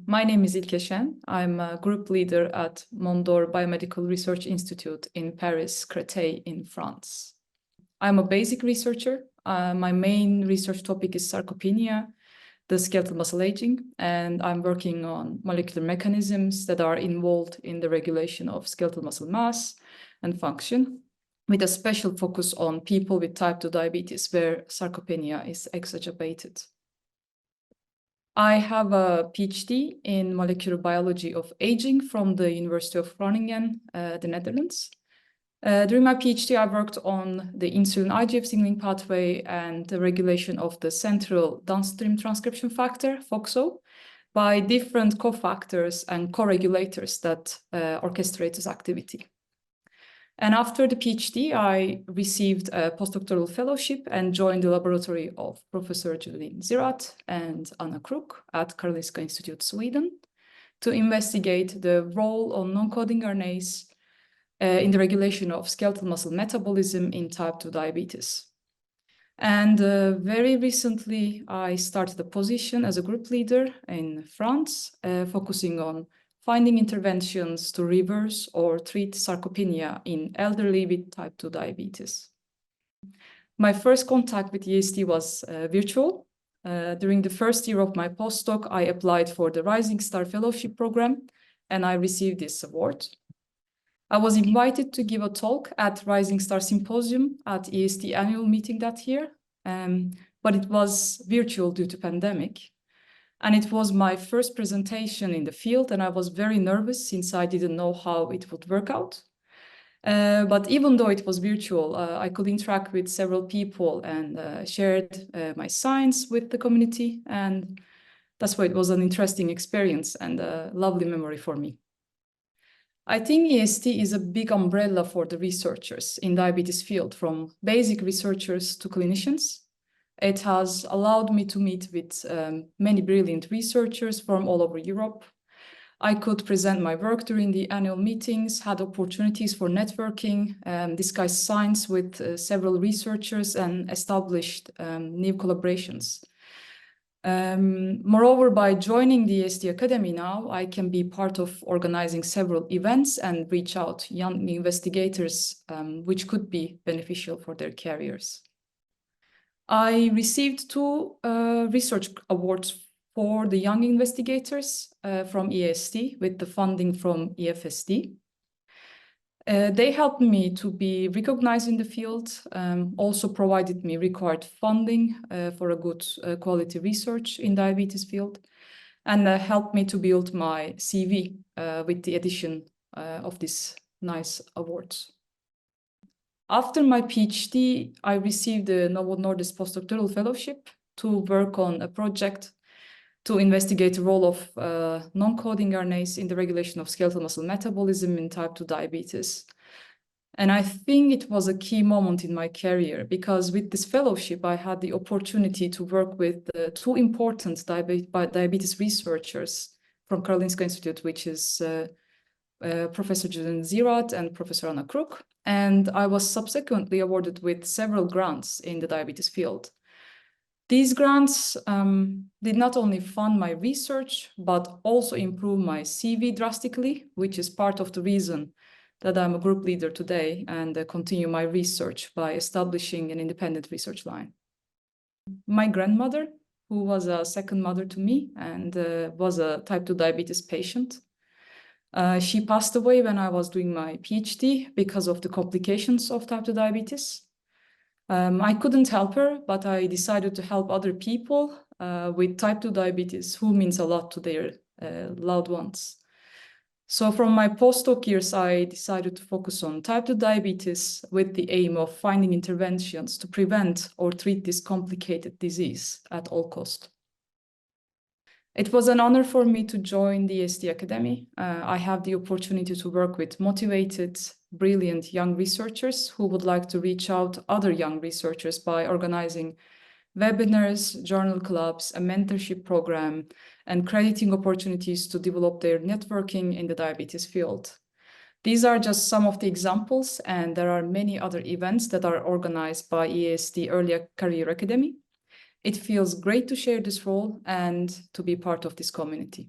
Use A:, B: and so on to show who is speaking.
A: My name is Ilke Sen. I'm a group leader at Mondor Biomedical Research Institute in Paris, Créteil in France. I'm a basic researcher. My main research topic is sarcopenia, the skeletal muscle aging, and I'm working on molecular mechanisms that are involved in the regulation of skeletal muscle mass and function, with a special focus on people with type 2 diabetes where sarcopenia is exacerbated. I have a PhD in molecular biology of aging from the University of Groningen, the Netherlands. During my PhD, I worked on the insulin-IGF signaling pathway and the regulation of the central downstream transcription factor, FOXO, by different cofactors and co-regulators that orchestrate this activity. And after the PhD, I received a postdoctoral fellowship and joined the laboratory of Professor Julian Zirat and Anna Kruk at Karolinska Institute, Sweden, to investigate the role of non-coding RNAs in the regulation of skeletal muscle metabolism in type 2 diabetes. And very recently, I started a position as a group leader in France, focusing on finding interventions to reverse or treat sarcopenia in elderly with type 2 diabetes. My first contact with EASD was virtual. During the first year of my postdoc, I applied for the Rising Star Fellowship program, and I received this award. I was invited to give a talk at Rising Star Symposium at EASD annual meeting that year, but it was virtual due to pandemic. And it was my first presentation in the field, and I was very nervous since I didn't know how it would work out. But even though it was virtual, I could interact with several people and shared my science with the community. And that's why it was an interesting experience and a lovely memory for me. I think EASD is a big umbrella for the researchers in diabetes field, from basic researchers to clinicians. It has allowed me to meet with many brilliant researchers from all over Europe. I could present my work during the annual meetings, had opportunities for networking, discuss science with several researchers, and established new collaborations. Moreover, by joining the EASD Academy now, I can be part of organizing several events and reach out young investigators, which could be beneficial for their careers. I received 2 research awards for the young investigators from EASD with the funding from EASD. They helped me to be recognized in the field, also provided me required funding for a good quality research in diabetes field, and helped me to build my CV with the addition of these nice awards. After my PhD, I received the Novo Nordisk postdoctoral fellowship to work on a project to investigate the role of non-coding RNAs in the regulation of skeletal muscle metabolism in type 2 diabetes. And I think it was a key moment in my career, because with this fellowship, I had the opportunity to work with 2 important diabetes researchers from Karolinska Institute, which is Professor Julian Zirat and Professor Anna Kruk. And I was subsequently awarded with several grants in the diabetes field. These grants did not only fund my research, but also improve my CV drastically, which is part of the reason that I'm a group leader today and continue my research by establishing an independent research line. My grandmother, who was a second mother to me and was a type 2 diabetes patient, she passed away when I was doing my PhD because of the complications of type 2 diabetes. I couldn't help her, but I decided to help other people with type 2 diabetes, who means a lot to their loved ones. So from my postdoc years, I decided to focus on type 2 diabetes with the aim of finding interventions to prevent or treat this complicated disease at all costs. It was an honor for me to join the EASD Academy. I have the opportunity to work with motivated, brilliant young researchers who would like to reach out to other young researchers by organizing webinars, journal clubs, a mentorship program, and crediting opportunities to develop their networking in the diabetes field. These are just some of the examples, and there are many other events that are organized by EASD Early Career Academy. It feels great to share this role and to be part of this community.